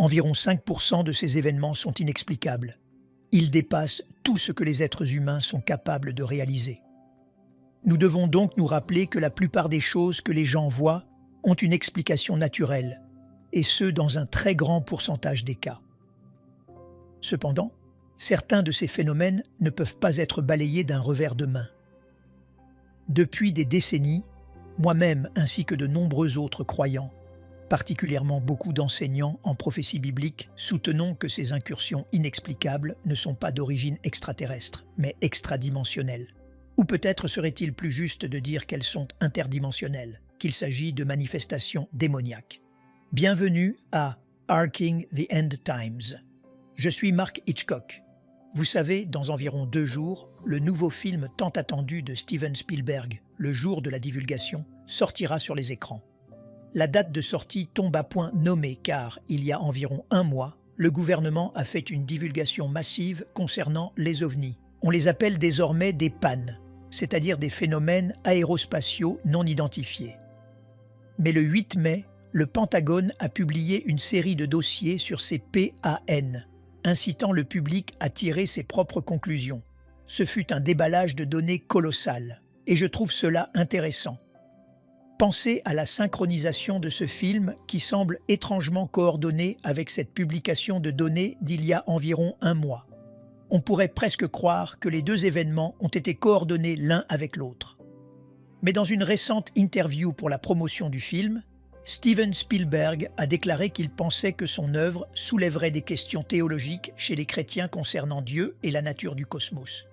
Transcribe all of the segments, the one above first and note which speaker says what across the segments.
Speaker 1: Environ 5% de ces événements sont inexplicables. Ils dépassent tout ce que les êtres humains sont capables de réaliser. Nous devons donc nous rappeler que la plupart des choses que les gens voient ont une explication naturelle, et ce dans un très grand pourcentage des cas. Cependant, certains de ces phénomènes ne peuvent pas être balayés d'un revers de main. Depuis des décennies, moi-même ainsi que de nombreux autres croyants, particulièrement beaucoup d'enseignants en prophétie biblique, soutenons que ces incursions inexplicables ne sont pas d'origine extraterrestre, mais extradimensionnelle. Ou peut-être serait-il plus juste de dire qu'elles sont interdimensionnelles, qu'il s'agit de manifestations démoniaques. Bienvenue à Arking the End Times. Je suis Mark Hitchcock. Vous savez, dans environ 2 jours, le nouveau film tant attendu de Steven Spielberg, le jour de la divulgation, sortira sur les écrans. La date de sortie tombe à point nommée car, il y a environ 1 mois, le gouvernement a fait une divulgation massive concernant les ovnis. On les appelle désormais des PAN, c'est-à-dire des phénomènes aérospatiaux non identifiés. Mais le 8 mai, le Pentagone a publié une série de dossiers sur ces PAN, incitant le public à tirer ses propres conclusions. Ce fut un déballage de données colossal, et je trouve cela intéressant. Pensez à la synchronisation de ce film qui semble étrangement coordonné avec cette publication de données d'il y a environ 1 mois. On pourrait presque croire que les 2 événements ont été coordonnés l'un avec l'autre. Mais dans une récente interview pour la promotion du film, Steven Spielberg a déclaré qu'il pensait que son œuvre soulèverait des questions théologiques chez les chrétiens concernant Dieu et la nature du cosmos.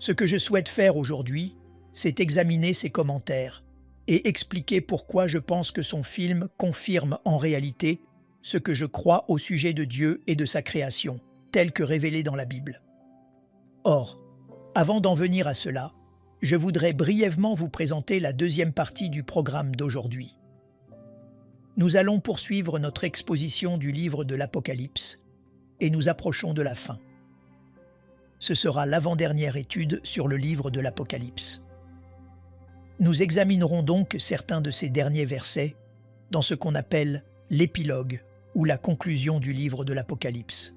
Speaker 1: Ce que je souhaite faire aujourd'hui, c'est examiner ses commentaires et expliquer pourquoi je pense que son film confirme en réalité ce que je crois au sujet de Dieu et de sa création, tel que révélé dans la Bible. Or, avant d'en venir à cela, je voudrais brièvement vous présenter la 2e partie du programme d'aujourd'hui. Nous allons poursuivre notre exposition du livre de l'Apocalypse et nous approchons de la fin. Ce sera l'avant-dernière étude sur le livre de l'Apocalypse. Nous examinerons donc certains de ces derniers versets dans ce qu'on appelle l'épilogue ou la conclusion du livre de l'Apocalypse.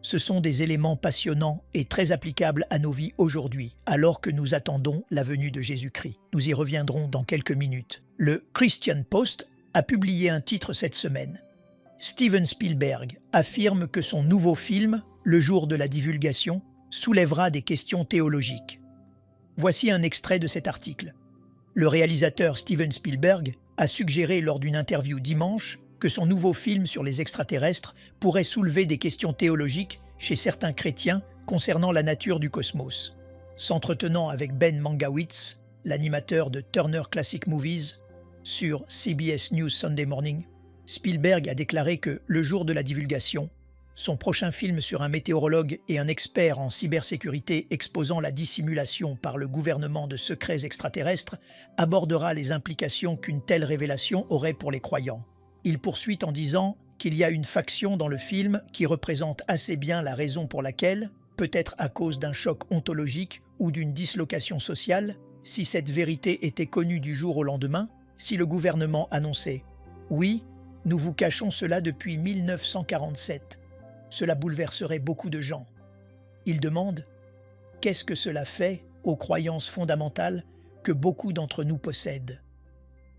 Speaker 1: Ce sont des éléments passionnants et très applicables à nos vies aujourd'hui, alors que nous attendons la venue de Jésus-Christ. Nous y reviendrons dans quelques minutes. Le Christian Post a publié un titre cette semaine. Steven Spielberg affirme que son nouveau film, le jour de la divulgation, soulèvera des questions théologiques. Voici un extrait de cet article. Le réalisateur Steven Spielberg a suggéré lors d'une interview dimanche que son nouveau film sur les extraterrestres pourrait soulever des questions théologiques chez certains chrétiens concernant la nature du cosmos. S'entretenant avec Ben Mankiewicz, l'animateur de Turner Classic Movies, sur CBS News Sunday Morning, Spielberg a déclaré que, le jour de la divulgation, son prochain film sur un météorologue et un expert en cybersécurité exposant la dissimulation par le gouvernement de secrets extraterrestres abordera les implications qu'une telle révélation aurait pour les croyants. Il poursuit en disant qu'il y a une faction dans le film qui représente assez bien la raison pour laquelle, peut-être à cause d'un choc ontologique ou d'une dislocation sociale, si cette vérité était connue du jour au lendemain, si le gouvernement annonçait « Oui, nous vous cachons cela depuis 1947 », cela bouleverserait beaucoup de gens. Il demande « Qu'est-ce que cela fait aux croyances fondamentales que beaucoup d'entre nous possèdent?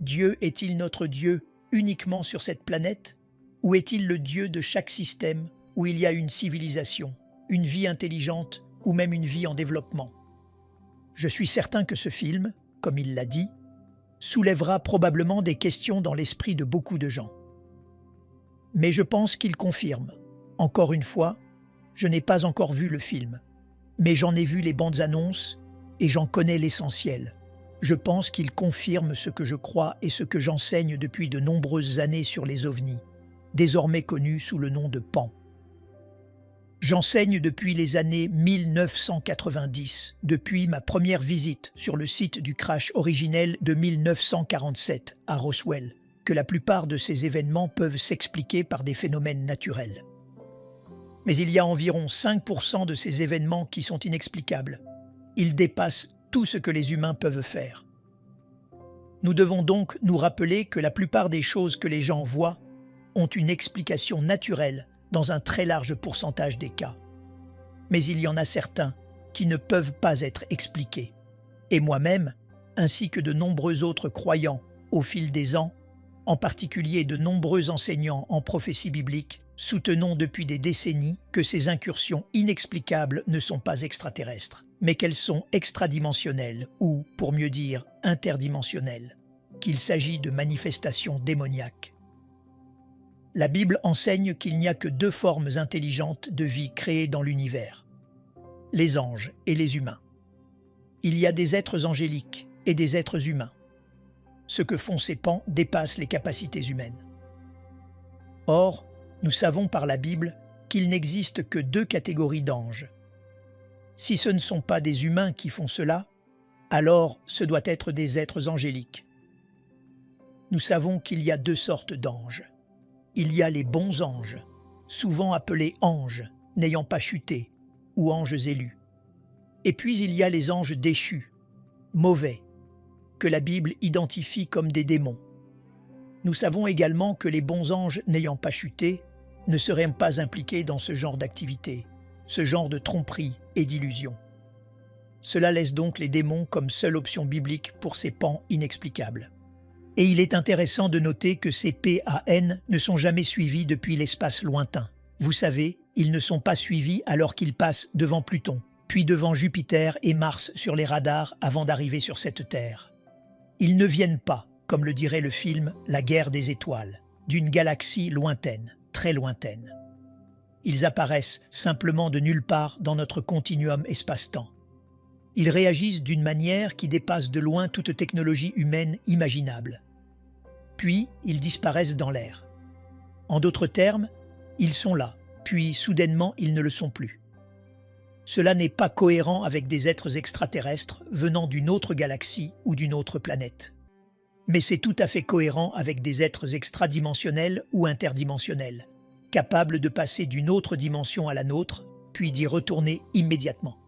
Speaker 1: Dieu est-il notre Dieu uniquement sur cette planète, ou est-il le Dieu de chaque système où il y a une civilisation, une vie intelligente ou même une vie en développement? Je suis certain que ce film, comme il l'a dit, soulèvera probablement des questions dans l'esprit de beaucoup de gens. Mais je pense qu'il confirme. Encore une fois, je n'ai pas encore vu le film, mais j'en ai vu les bandes annonces et j'en connais l'essentiel. Je pense qu'il confirme ce que je crois et ce que j'enseigne depuis de nombreuses années sur les ovnis, désormais connus sous le nom de PAN. J'enseigne depuis les années 1990, depuis ma première visite sur le site du crash originel de 1947 à Roswell, que la plupart de ces événements peuvent s'expliquer par des phénomènes naturels. Mais il y a environ 5% de ces événements qui sont inexplicables. Ils dépassent tout ce que les humains peuvent faire. Nous devons donc nous rappeler que la plupart des choses que les gens voient ont une explication naturelle dans un très large pourcentage des cas. Mais il y en a certains qui ne peuvent pas être expliqués. Et moi-même, ainsi que de nombreux autres croyants au fil des ans, en particulier de nombreux enseignants en prophétie biblique, soutenons depuis des décennies que ces incursions inexplicables ne sont pas extraterrestres, mais qu'elles sont extradimensionnelles ou, pour mieux dire, interdimensionnelles, qu'il s'agit de manifestations démoniaques. La Bible enseigne qu'il n'y a que deux formes intelligentes de vie créées dans l'univers, les anges et les humains. Il y a des êtres angéliques et des êtres humains. Ce que font ces pans dépasse les capacités humaines. Or, nous savons par la Bible qu'il n'existe que deux catégories d'anges. Si ce ne sont pas des humains qui font cela, alors ce doit être des êtres angéliques. Nous savons qu'il y a deux sortes d'anges. Il y a les bons anges, souvent appelés anges, n'ayant pas chuté, ou anges élus. Et puis il y a les anges déchus, mauvais, que la Bible identifie comme des démons. Nous savons également que les bons anges n'ayant pas chuté ne seraient pas impliqués dans ce genre d'activité, ce genre de tromperie et d'illusion. Cela laisse donc les démons comme seule option biblique pour ces pans inexplicables. Et il est intéressant de noter que ces PAN ne sont jamais suivis depuis l'espace lointain. Vous savez, ils ne sont pas suivis alors qu'ils passent devant Pluton, puis devant Jupiter et Mars sur les radars avant d'arriver sur cette Terre. Ils ne viennent pas, comme le dirait le film La guerre des étoiles, d'une galaxie lointaine, très lointaine. Ils apparaissent simplement de nulle part dans notre continuum espace-temps. Ils réagissent d'une manière qui dépasse de loin toute technologie humaine imaginable. Puis, ils disparaissent dans l'air. En d'autres termes, ils sont là, puis soudainement, ils ne le sont plus. Cela n'est pas cohérent avec des êtres extraterrestres venant d'une autre galaxie ou d'une autre planète. Mais c'est tout à fait cohérent avec des êtres extradimensionnels ou interdimensionnels, capables de passer d'une autre dimension à la nôtre, puis d'y retourner immédiatement.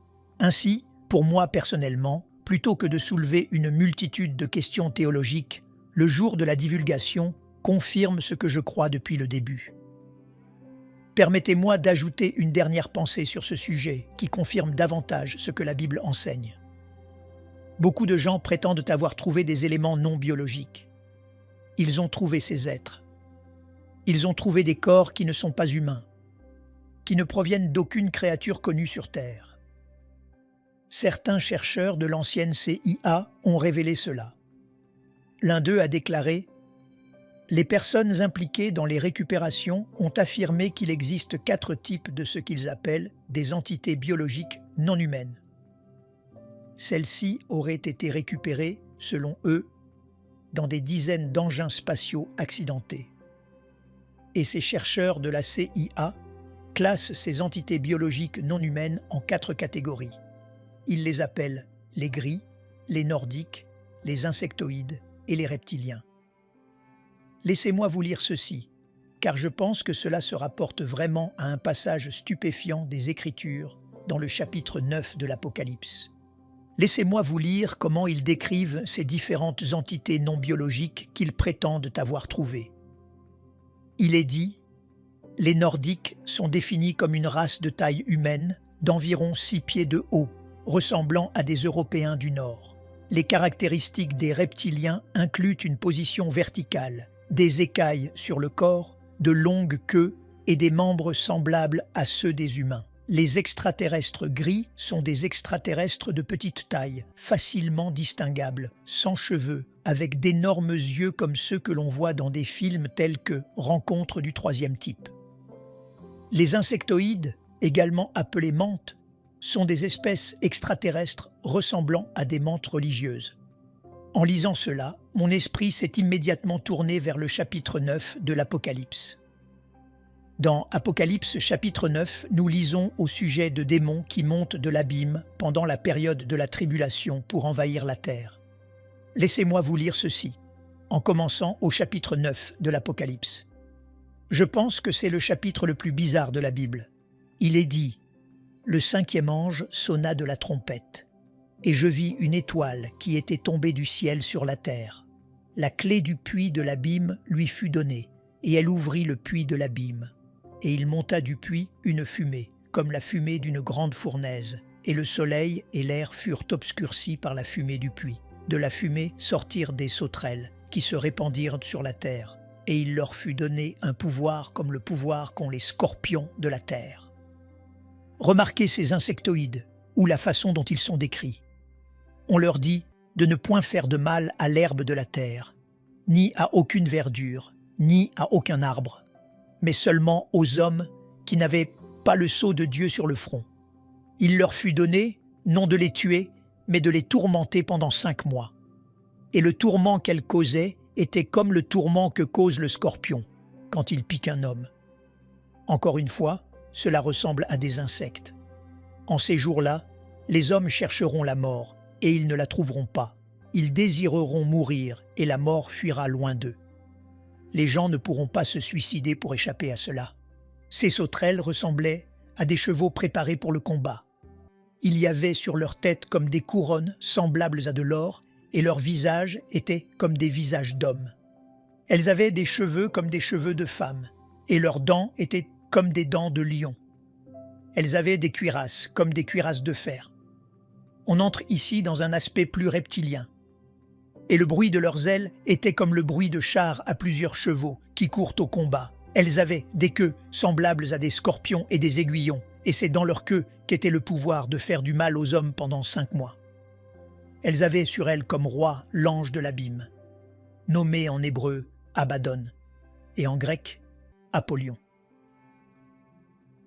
Speaker 1: Ainsi, pour moi personnellement, plutôt que de soulever une multitude de questions théologiques, le jour de la divulgation confirme ce que je crois depuis le début. Permettez-moi d'ajouter une dernière pensée sur ce sujet qui confirme davantage ce que la Bible enseigne. Beaucoup de gens prétendent avoir trouvé des éléments non biologiques. Ils ont trouvé ces êtres. Ils ont trouvé des corps qui ne sont pas humains, qui ne proviennent d'aucune créature connue sur Terre. Certains chercheurs de l'ancienne CIA ont révélé cela. L'un d'eux a déclaré « Les personnes impliquées dans les récupérations ont affirmé qu'il existe 4 types de ce qu'ils appellent des entités biologiques non humaines. Celles-ci auraient été récupérées, selon eux, dans des dizaines d'engins spatiaux accidentés. Et ces chercheurs de la CIA classent ces entités biologiques non humaines en 4 catégories. Ils les appellent les gris, les nordiques, les insectoïdes et les reptiliens. Laissez-moi vous lire ceci, car je pense que cela se rapporte vraiment à un passage stupéfiant des Écritures dans le chapitre 9 de l'Apocalypse. Laissez-moi vous lire comment ils décrivent ces différentes entités non biologiques qu'ils prétendent avoir trouvées. Il est dit « Les Nordiques sont définis comme une race de taille humaine d'environ 6 pieds de haut, ressemblant à des Européens du Nord. Les caractéristiques des reptiliens incluent une position verticale, des écailles sur le corps, de longues queues et des membres semblables à ceux des humains. Les extraterrestres gris sont des extraterrestres de petite taille, facilement distinguables, sans cheveux, avec d'énormes yeux comme ceux que l'on voit dans des films tels que Rencontre du troisième type. Les insectoïdes, également appelés mantes, sont des espèces extraterrestres ressemblant à des mantes religieuses. En lisant cela, mon esprit s'est immédiatement tourné vers le chapitre 9 de l'Apocalypse. Dans Apocalypse chapitre 9, nous lisons au sujet de démons qui montent de l'abîme pendant la période de la tribulation pour envahir la terre. Laissez-moi vous lire ceci, en commençant au chapitre 9 de l'Apocalypse. Je pense que c'est le chapitre le plus bizarre de la Bible. Il est dit « Le 5e ange sonna de la trompette, et je vis une étoile qui était tombée du ciel sur la terre. La clé du puits de l'abîme lui fut donnée, et elle ouvrit le puits de l'abîme. Et il monta du puits une fumée, comme la fumée d'une grande fournaise, et le soleil et l'air furent obscurcis par la fumée du puits. De la fumée sortirent des sauterelles, qui se répandirent sur la terre, et il leur fut donné un pouvoir comme le pouvoir qu'ont les scorpions de la terre. Remarquez ces insectoïdes, ou la façon dont ils sont décrits. On leur dit de ne point faire de mal à l'herbe de la terre, ni à aucune verdure, ni à aucun arbre, mais seulement aux hommes qui n'avaient pas le sceau de Dieu sur le front. Il leur fut donné, non de les tuer, mais de les tourmenter pendant 5 mois. Et le tourment qu'elles causaient était comme le tourment que cause le scorpion quand il pique un homme. Encore une fois, cela ressemble à des insectes. En ces jours-là, les hommes chercheront la mort, et ils ne la trouveront pas. Ils désireront mourir, et la mort fuira loin d'eux. Les gens ne pourront pas se suicider pour échapper à cela. Ces sauterelles ressemblaient à des chevaux préparés pour le combat. Il y avait sur leur tête comme des couronnes semblables à de l'or, et leurs visages étaient comme des visages d'hommes. Elles avaient des cheveux comme des cheveux de femmes, et leurs dents étaient comme des dents de lion. Elles avaient des cuirasses comme des cuirasses de fer. On entre ici dans un aspect plus reptilien. Et le bruit de leurs ailes était comme le bruit de chars à plusieurs chevaux qui courent au combat. Elles avaient des queues semblables à des scorpions et des aiguillons, et c'est dans leur queue qu'était le pouvoir de faire du mal aux hommes pendant 5 mois. Elles avaient sur elles comme roi l'ange de l'abîme, nommé en hébreu Abaddon, et en grec Apollyon.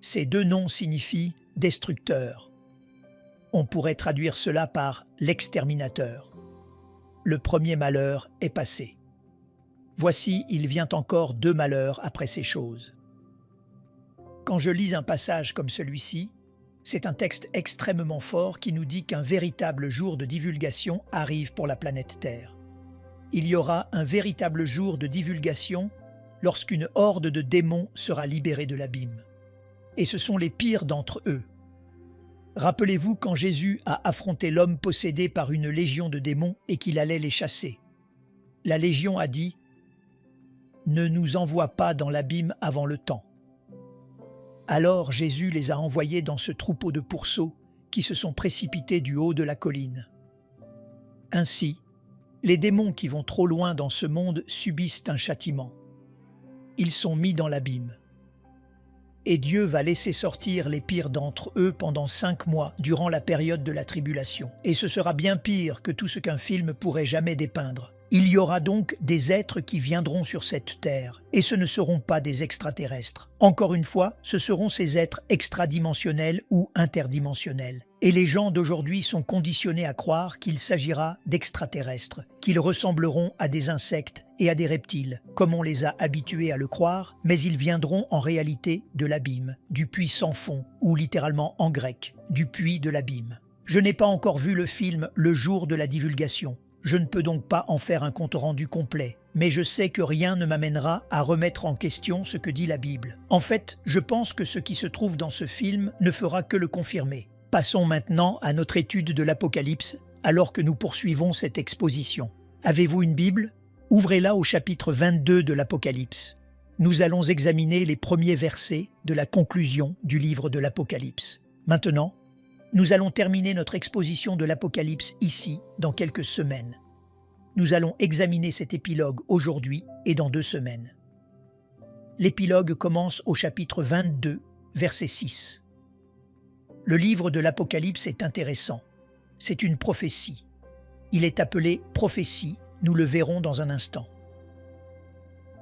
Speaker 1: Ces 2 noms signifient « destructeur ». On pourrait traduire cela par « l'exterminateur ». Le premier malheur est passé. Voici, il vient encore 2 malheurs après ces choses. Quand je lis un passage comme celui-ci, c'est un texte extrêmement fort qui nous dit qu'un véritable jour de divulgation arrive pour la planète Terre. Il y aura un véritable jour de divulgation lorsqu'une horde de démons sera libérée de l'abîme. Et ce sont les pires d'entre eux. Rappelez-vous quand Jésus a affronté l'homme possédé par une légion de démons et qu'il allait les chasser. La légion a dit « Ne nous envoie pas dans l'abîme avant le temps ». Alors Jésus les a envoyés dans ce troupeau de pourceaux qui se sont précipités du haut de la colline. Ainsi, les démons qui vont trop loin dans ce monde subissent un châtiment. Ils sont mis dans l'abîme. Et Dieu va laisser sortir les pires d'entre eux pendant 5 mois durant la période de la tribulation. Et ce sera bien pire que tout ce qu'un film pourrait jamais dépeindre. Il y aura donc des êtres qui viendront sur cette terre, et ce ne seront pas des extraterrestres. Encore une fois, ce seront ces êtres extradimensionnels ou interdimensionnels. Et les gens d'aujourd'hui sont conditionnés à croire qu'il s'agira d'extraterrestres, qu'ils ressembleront à des insectes et à des reptiles, comme on les a habitués à le croire, mais ils viendront en réalité de l'abîme, du puits sans fond, ou littéralement en grec, du puits de l'abîme. Je n'ai pas encore vu le film Le jour de la divulgation. Je ne peux donc pas en faire un compte-rendu complet, mais je sais que rien ne m'amènera à remettre en question ce que dit la Bible. En fait, je pense que ce qui se trouve dans ce film ne fera que le confirmer. Passons maintenant à notre étude de l'Apocalypse, alors que nous poursuivons cette exposition. Avez-vous une Bible? Ouvrez-la au chapitre 22 de l'Apocalypse. Nous allons examiner les premiers versets de la conclusion du livre de l'Apocalypse. Maintenant, nous allons terminer notre exposition de l'Apocalypse ici, dans quelques semaines. Nous allons examiner cet épilogue aujourd'hui et dans 2 semaines. L'épilogue commence au chapitre 22, verset 6. Le livre de l'Apocalypse est intéressant. C'est une prophétie. Il est appelé prophétie, nous le verrons dans un instant.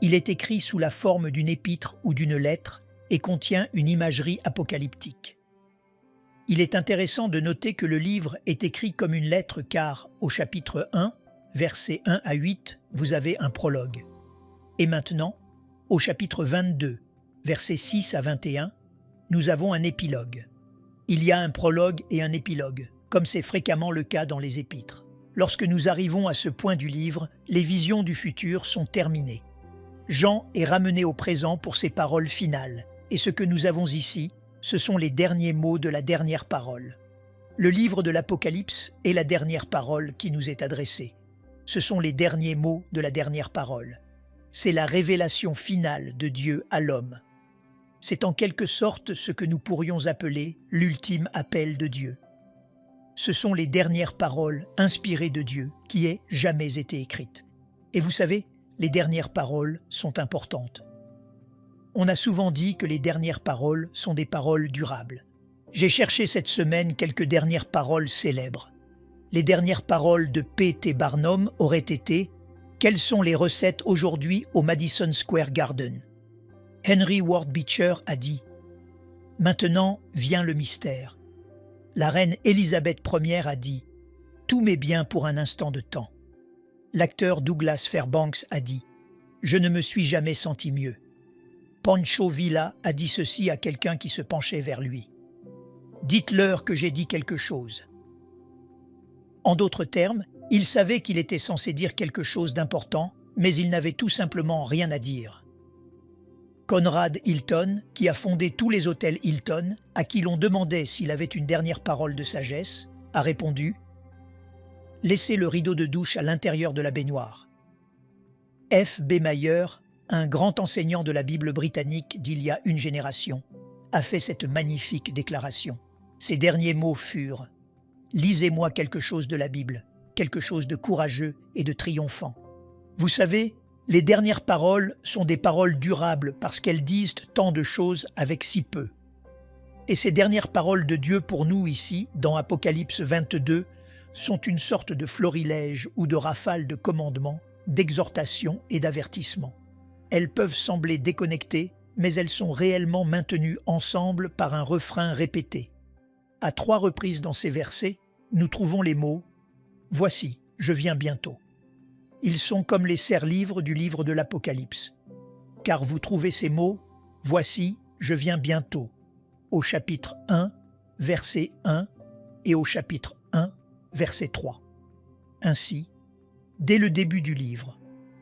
Speaker 1: Il est écrit sous la forme d'une épître ou d'une lettre et contient une imagerie apocalyptique. Il est intéressant de noter que le livre est écrit comme une lettre car, au chapitre 1, versets 1 à 8, vous avez un prologue. Et maintenant, au chapitre 22, versets 6 à 21, nous avons un épilogue. Il y a un prologue et un épilogue, comme c'est fréquemment le cas dans les épîtres. Lorsque nous arrivons à ce point du livre, les visions du futur sont terminées. Jean est ramené au présent pour ses paroles finales, et ce que nous avons ici, ce sont les derniers mots de la dernière parole. Le livre de l'Apocalypse est la dernière parole qui nous est adressée. Ce sont les derniers mots de la dernière parole. C'est la révélation finale de Dieu à l'homme. C'est en quelque sorte ce que nous pourrions appeler l'ultime appel de Dieu. Ce sont les dernières paroles inspirées de Dieu qui aient jamais été écrites. Et vous savez, les dernières paroles sont importantes. On a souvent dit que les dernières paroles sont des paroles durables. J'ai cherché cette semaine quelques dernières paroles célèbres. Les dernières paroles de P.T. Barnum auraient été « Quelles sont les recettes aujourd'hui au Madison Square Garden ?» Henry Ward Beecher a dit « Maintenant vient le mystère ». La reine Élisabeth Ier a dit « Tout m'est bien pour un instant de temps ». L'acteur Douglas Fairbanks a dit « Je ne me suis jamais senti mieux ». Pancho Villa a dit ceci à quelqu'un qui se penchait vers lui. « Dites-leur que j'ai dit quelque chose ». En d'autres termes, il savait qu'il était censé dire quelque chose d'important, mais il n'avait tout simplement rien à dire. Conrad Hilton, qui a fondé tous les hôtels Hilton, à qui l'on demandait s'il avait une dernière parole de sagesse, a répondu « Laissez le rideau de douche à l'intérieur de la baignoire ». F. B. Mayer, un grand enseignant de la Bible britannique d'il y a une génération, a fait cette magnifique déclaration. Ses derniers mots furent « Lisez-moi quelque chose de la Bible, quelque chose de courageux et de triomphant. » Vous savez, les dernières paroles sont des paroles durables parce qu'elles disent tant de choses avec si peu. Et ces dernières paroles de Dieu pour nous ici, dans Apocalypse 22, sont une sorte de florilège ou de rafale de commandements, d'exhortations et d'avertissements. Elles peuvent sembler déconnectées, mais elles sont réellement maintenues ensemble par un refrain répété. À 3 reprises dans ces versets, nous trouvons les mots « Voici, je viens bientôt ». Ils sont comme les serre-livres du livre de l'Apocalypse, car vous trouvez ces mots « Voici, je viens bientôt » au chapitre 1, verset 1 et au chapitre 1, verset 3. Ainsi, dès le début du livre,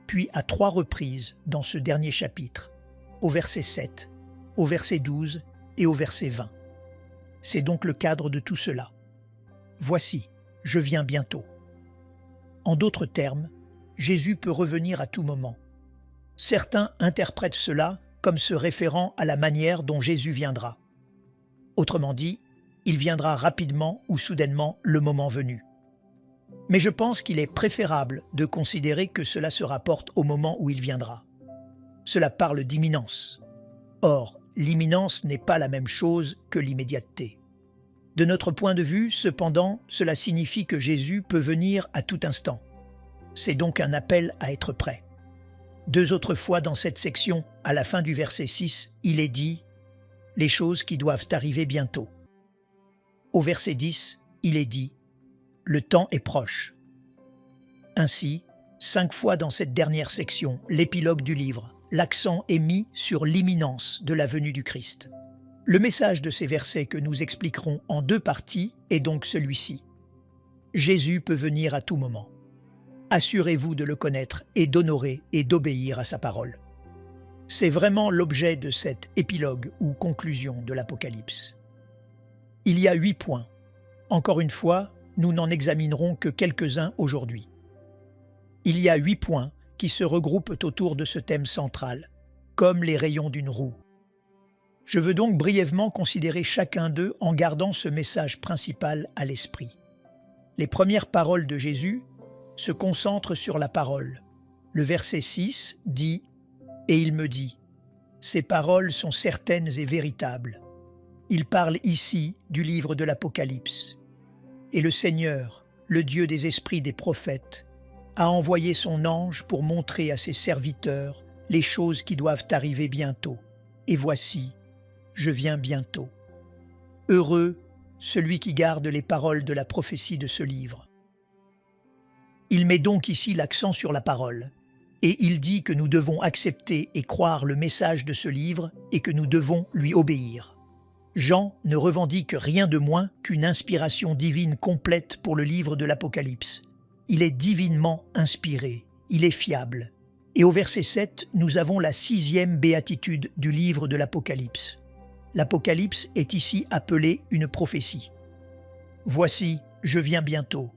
Speaker 1: puis à 3 reprises dans ce dernier chapitre, au verset 7, au verset 12 et au verset 20. C'est donc le cadre de tout cela. Voici, je viens bientôt. En d'autres termes, Jésus peut revenir à tout moment. Certains interprètent cela comme se référant à la manière dont Jésus viendra. Autrement dit, il viendra rapidement ou soudainement le moment venu. Mais je pense qu'il est préférable de considérer que cela se rapporte au moment où il viendra. Cela parle d'imminence. Or, l'imminence n'est pas la même chose que l'immédiateté. De notre point de vue, cependant, cela signifie que Jésus peut venir à tout instant. C'est donc un appel à être prêt. 2 autres fois dans cette section, à la fin du verset 6, il est dit « les choses qui doivent arriver bientôt ». Au verset 10, il est dit « le temps est proche ». Ainsi, 5 fois dans cette dernière section, l'épilogue du livre, l'accent est mis sur l'imminence de la venue du Christ. Le message de ces versets que nous expliquerons en 2 parties est donc celui-ci. Jésus peut venir à tout moment. Assurez-vous de le connaître et d'honorer et d'obéir à sa parole. C'est vraiment l'objet de cet épilogue ou conclusion de l'Apocalypse. Il y a 8 points. Encore une fois, nous n'en examinerons que quelques-uns aujourd'hui. Il y a 8 points qui se regroupent autour de ce thème central, comme les rayons d'une roue. Je veux donc brièvement considérer chacun d'eux en gardant ce message principal à l'esprit. Les premières paroles de Jésus se concentrent sur la parole. Le verset 6 dit « Et il me dit, ces paroles sont certaines et véritables. » Il parle ici du livre de l'Apocalypse. Et le Seigneur, le Dieu des esprits des prophètes, a envoyé son ange pour montrer à ses serviteurs les choses qui doivent arriver bientôt. Et voici, je viens bientôt. Heureux celui qui garde les paroles de la prophétie de ce livre. Il met donc ici l'accent sur la parole, et il dit que nous devons accepter et croire le message de ce livre et que nous devons lui obéir. Jean ne revendique rien de moins qu'une inspiration divine complète pour le livre de l'Apocalypse. Il est divinement inspiré, il est fiable. Et au verset 7, nous avons la 6e béatitude du livre de l'Apocalypse. L'Apocalypse est ici appelée une prophétie. Voici, je viens bientôt.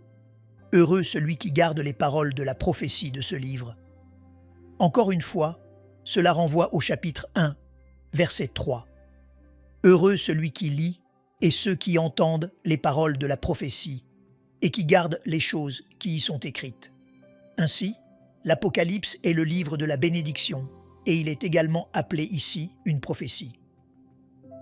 Speaker 1: Heureux celui qui garde les paroles de la prophétie de ce livre. Encore une fois, cela renvoie au chapitre 1, verset 3. « Heureux celui qui lit et ceux qui entendent les paroles de la prophétie et qui gardent les choses qui y sont écrites. » Ainsi, l'Apocalypse est le livre de la bénédiction et il est également appelé ici une prophétie.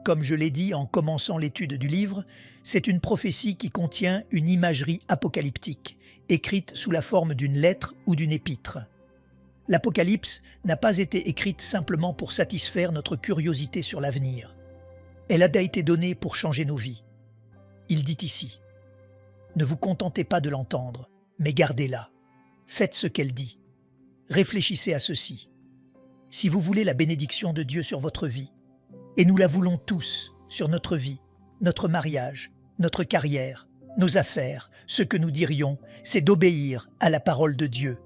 Speaker 1: Comme je l'ai dit en commençant l'étude du livre, c'est une prophétie qui contient une imagerie apocalyptique, écrite sous la forme d'une lettre ou d'une épître. L'Apocalypse n'a pas été écrite simplement pour satisfaire notre curiosité sur l'avenir. Elle a été donnée pour changer nos vies. Il dit ici « Ne vous contentez pas de l'entendre, mais gardez-la. Faites ce qu'elle dit. Réfléchissez à ceci. Si vous voulez la bénédiction de Dieu sur votre vie, et nous la voulons tous sur notre vie, notre mariage, notre carrière, nos affaires, ce que nous dirions, c'est d'obéir à la parole de Dieu.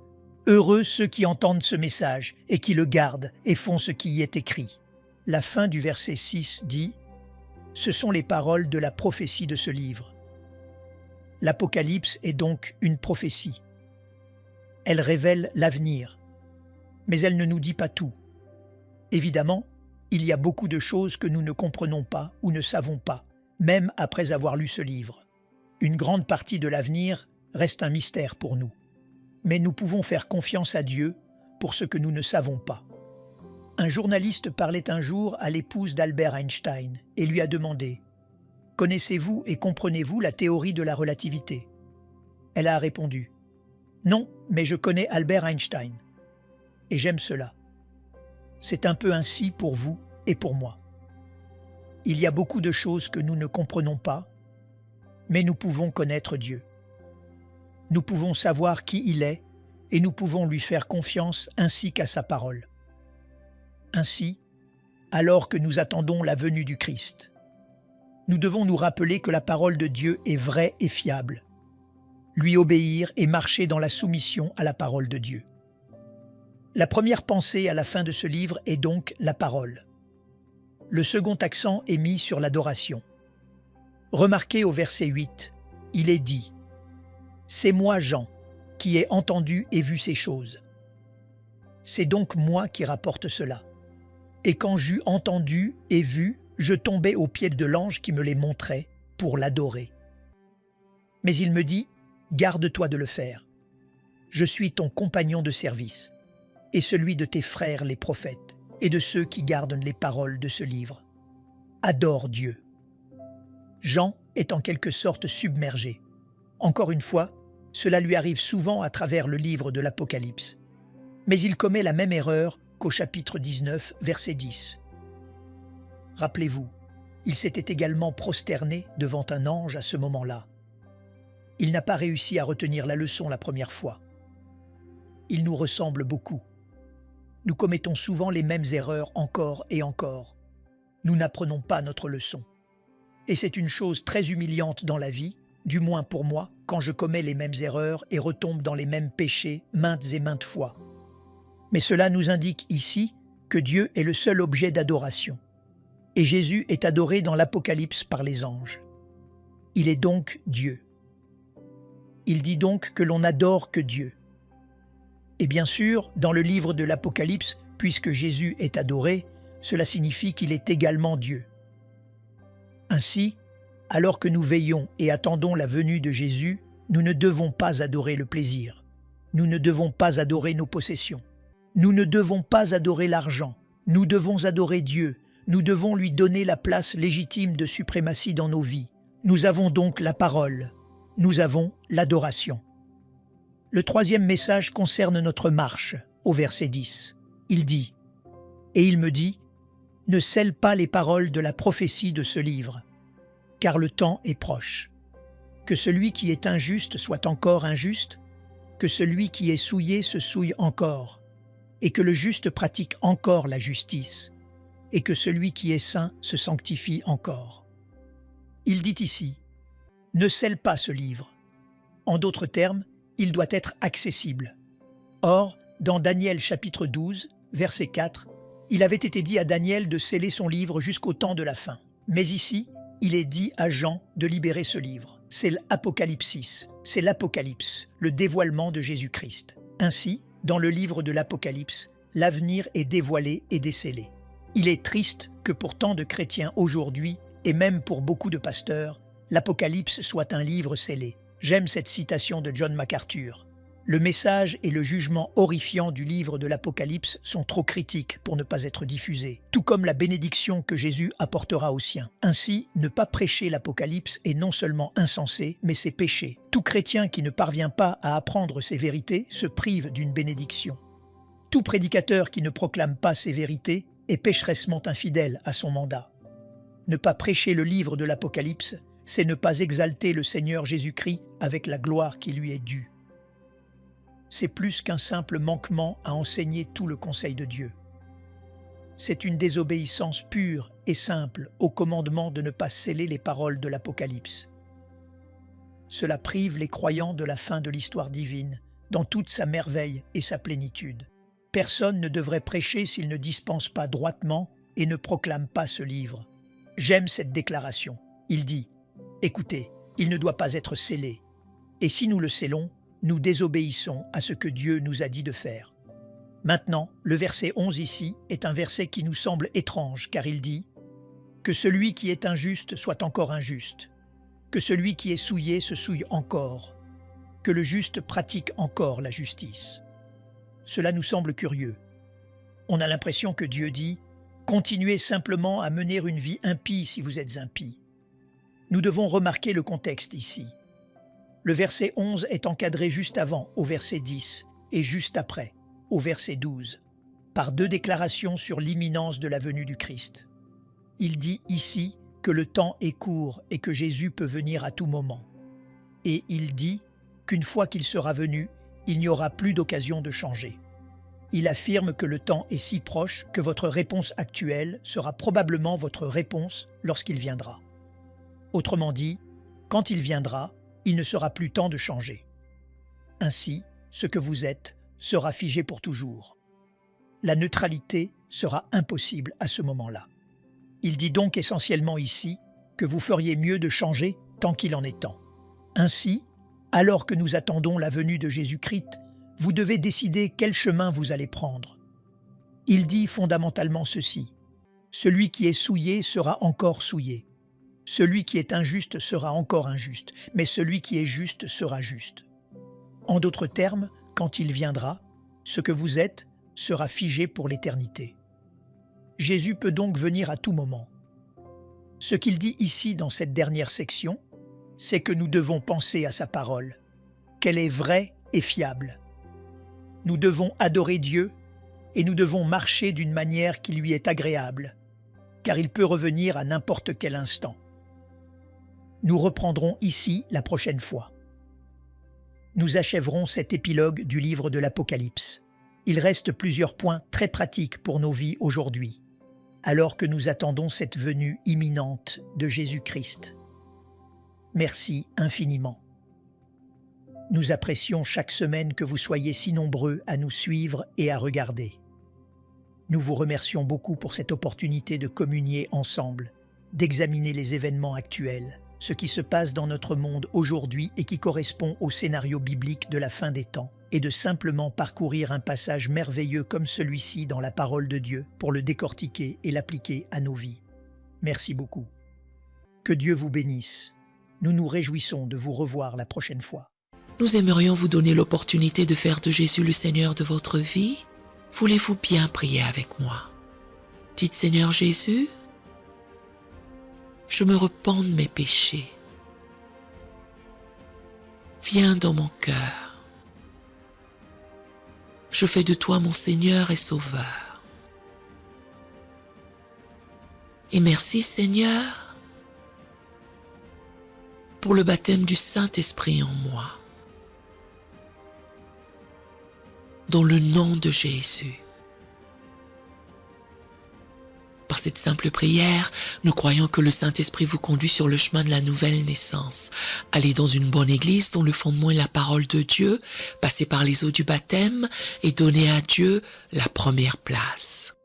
Speaker 1: Heureux ceux qui entendent ce message et qui le gardent et font ce qui y est écrit. » La fin du verset 6 dit « Ce sont les paroles de la prophétie de ce livre. » L'Apocalypse est donc une prophétie. Elle révèle l'avenir, mais elle ne nous dit pas tout. Évidemment, il y a beaucoup de choses que nous ne comprenons pas ou ne savons pas, même après avoir lu ce livre. Une grande partie de l'avenir reste un mystère pour nous. Mais nous pouvons faire confiance à Dieu pour ce que nous ne savons pas. Un journaliste parlait un jour à l'épouse d'Albert Einstein et lui a demandé « Connaissez-vous et comprenez-vous la théorie de la relativité ?» Elle a répondu « Non, mais je connais Albert Einstein. » Et j'aime cela. C'est un peu ainsi pour vous et pour moi. Il y a beaucoup de choses que nous ne comprenons pas, mais nous pouvons connaître Dieu. Nous pouvons savoir qui il est et nous pouvons lui faire confiance ainsi qu'à sa parole. Ainsi, alors que nous attendons la venue du Christ, nous devons nous rappeler que la parole de Dieu est vraie et fiable, lui obéir et marcher dans la soumission à la parole de Dieu. La première pensée à la fin de ce livre est donc la parole. Le second accent est mis sur l'adoration. Remarquez au verset 8, il est dit « C'est moi, Jean, qui ai entendu et vu ces choses. » C'est donc moi qui rapporte cela. Et quand j'eus entendu et vu, je tombais aux pieds de l'ange qui me les montrait pour l'adorer. Mais il me dit « Garde-toi de le faire. Je suis ton compagnon de service et celui de tes frères les prophètes et de ceux qui gardent les paroles de ce livre. Adore Dieu. » Jean est en quelque sorte submergé. Encore une fois, cela lui arrive souvent à travers le livre de l'Apocalypse. Mais il commet la même erreur qu'au chapitre 19, verset 10. Rappelez-vous, il s'était également prosterné devant un ange à ce moment-là. Il n'a pas réussi à retenir la leçon la première fois. Il nous ressemble beaucoup. Nous commettons souvent les mêmes erreurs encore et encore. Nous n'apprenons pas notre leçon. Et c'est une chose très humiliante dans la vie, du moins pour moi, quand je commets les mêmes erreurs et retombe dans les mêmes péchés maintes et maintes fois. Mais cela nous indique ici que Dieu est le seul objet d'adoration. Et Jésus est adoré dans l'Apocalypse par les anges. Il est donc Dieu. Il dit donc que l'on n'adore que Dieu. Et bien sûr, dans le livre de l'Apocalypse, puisque Jésus est adoré, cela signifie qu'il est également Dieu. Ainsi, alors que nous veillons et attendons la venue de Jésus, nous ne devons pas adorer le plaisir. Nous ne devons pas adorer nos possessions. Nous ne devons pas adorer l'argent. Nous devons adorer Dieu. Nous devons lui donner la place légitime de suprématie dans nos vies. Nous avons donc la parole. Nous avons l'adoration. Le troisième message concerne notre marche, au verset 10. Il dit « Et il me dit, ne scelle pas les paroles de la prophétie de ce livre, car le temps est proche. Que celui qui est injuste soit encore injuste, que celui qui est souillé se souille encore, et que le juste pratique encore la justice, et que celui qui est saint se sanctifie encore. » Il dit ici « Ne scelle pas ce livre ». En d'autres termes, il doit être accessible. Or, dans Daniel chapitre 12, verset 4, il avait été dit à Daniel de sceller son livre jusqu'au temps de la fin. Mais ici, il est dit à Jean de libérer ce livre. C'est l'Apocalypsis, c'est l'Apocalypse, le dévoilement de Jésus-Christ. Ainsi, dans le livre de l'Apocalypse, l'avenir est dévoilé et décelé. Il est triste que pour tant de chrétiens aujourd'hui, et même pour beaucoup de pasteurs, l'Apocalypse soit un livre scellé. J'aime cette citation de John MacArthur. Le message et le jugement horrifiant du livre de l'Apocalypse sont trop critiques pour ne pas être diffusés, tout comme la bénédiction que Jésus apportera aux siens. Ainsi, ne pas prêcher l'Apocalypse est non seulement insensé, mais c'est péché. Tout chrétien qui ne parvient pas à apprendre ces vérités se prive d'une bénédiction. Tout prédicateur qui ne proclame pas ces vérités est pécheressement infidèle à son mandat. Ne pas prêcher le livre de l'Apocalypse, c'est ne pas exalter le Seigneur Jésus-Christ avec la gloire qui lui est due. C'est plus qu'un simple manquement à enseigner tout le conseil de Dieu. C'est une désobéissance pure et simple au commandement de ne pas sceller les paroles de l'Apocalypse. Cela prive les croyants de la fin de l'histoire divine, dans toute sa merveille et sa plénitude. Personne ne devrait prêcher s'il ne dispense pas droitement et ne proclame pas ce livre. J'aime cette déclaration. Il dit « Écoutez, il ne doit pas être scellé. Et si nous le scellons, nous désobéissons à ce que Dieu nous a dit de faire. » Maintenant, le verset 11 ici est un verset qui nous semble étrange, car il dit « Que celui qui est injuste soit encore injuste, que celui qui est souillé se souille encore, que le juste pratique encore la justice. » Cela nous semble curieux. On a l'impression que Dieu dit « Continuez simplement à mener une vie impie si vous êtes impie. » Nous devons remarquer le contexte ici. Le verset 11 est encadré juste avant, au verset 10, et juste après, au verset 12, par deux déclarations sur l'imminence de la venue du Christ. Il dit ici que le temps est court et que Jésus peut venir à tout moment. Et il dit qu'une fois qu'il sera venu, il n'y aura plus d'occasion de changer. Il affirme que le temps est si proche que votre réponse actuelle sera probablement votre réponse lorsqu'il viendra. Autrement dit, quand il viendra, il ne sera plus temps de changer. Ainsi, ce que vous êtes sera figé pour toujours. La neutralité sera impossible à ce moment-là. Il dit donc essentiellement ici que vous feriez mieux de changer tant qu'il en est temps. Ainsi, alors que nous attendons la venue de Jésus-Christ, vous devez décider quel chemin vous allez prendre. Il dit fondamentalement ceci: celui qui est souillé sera encore souillé. Celui qui est injuste sera encore injuste, mais celui qui est juste sera juste. En d'autres termes, quand il viendra, ce que vous êtes sera figé pour l'éternité. Jésus peut donc venir à tout moment. Ce qu'il dit ici dans cette dernière section, c'est que nous devons penser à sa parole, qu'elle est vraie et fiable. Nous devons adorer Dieu et nous devons marcher d'une manière qui lui est agréable, car il peut revenir à n'importe quel instant. Nous reprendrons ici la prochaine fois. Nous achèverons cet épilogue du livre de l'Apocalypse. Il reste plusieurs points très pratiques pour nos vies aujourd'hui, alors que nous attendons cette venue imminente de Jésus-Christ. Merci infiniment. Nous apprécions chaque semaine que vous soyez si nombreux à nous suivre et à regarder. Nous vous remercions beaucoup pour cette opportunité de communier ensemble, d'examiner les événements actuels, ce qui se passe dans notre monde aujourd'hui et qui correspond au scénario biblique de la fin des temps, et de simplement parcourir un passage merveilleux comme celui-ci dans la parole de Dieu pour le décortiquer et l'appliquer à nos vies. Merci beaucoup. Que Dieu vous bénisse. Nous nous réjouissons de vous revoir la prochaine fois.
Speaker 2: Nous aimerions vous donner l'opportunité de faire de Jésus le Seigneur de votre vie. Voulez-vous bien prier avec moi? Dites: Seigneur Jésus, je me repens de mes péchés. Viens dans mon cœur. Je fais de toi mon Seigneur et Sauveur. Et merci Seigneur pour le baptême du Saint-Esprit en moi. Dans le nom de Jésus. Par cette simple prière, nous croyons que le Saint-Esprit vous conduit sur le chemin de la nouvelle naissance. Allez dans une bonne église dont le fondement est la parole de Dieu, passez par les eaux du baptême et donnez à Dieu la première place.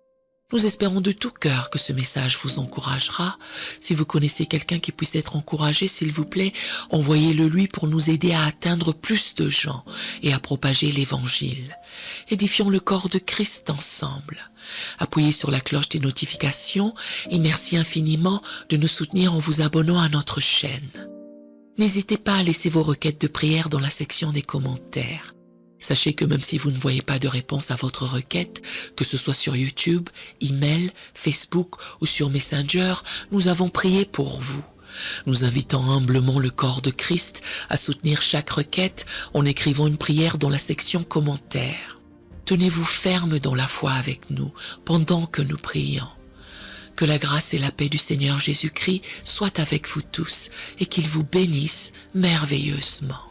Speaker 2: Nous espérons de tout cœur que ce message vous encouragera. Si vous connaissez quelqu'un qui puisse être encouragé, s'il vous plaît, envoyez-le lui pour nous aider à atteindre plus de gens et à propager l'Évangile. Édifions le corps de Christ ensemble. Appuyez sur la cloche des notifications et merci infiniment de nous soutenir en vous abonnant à notre chaîne. N'hésitez pas à laisser vos requêtes de prière dans la section des commentaires. Sachez que même si vous ne voyez pas de réponse à votre requête, que ce soit sur YouTube, email, Facebook ou sur Messenger, nous avons prié pour vous. Nous invitons humblement le corps de Christ à soutenir chaque requête en écrivant une prière dans la section commentaires. Tenez-vous ferme dans la foi avec nous pendant que nous prions. Que la grâce et la paix du Seigneur Jésus-Christ soient avec vous tous et qu'il vous bénisse merveilleusement.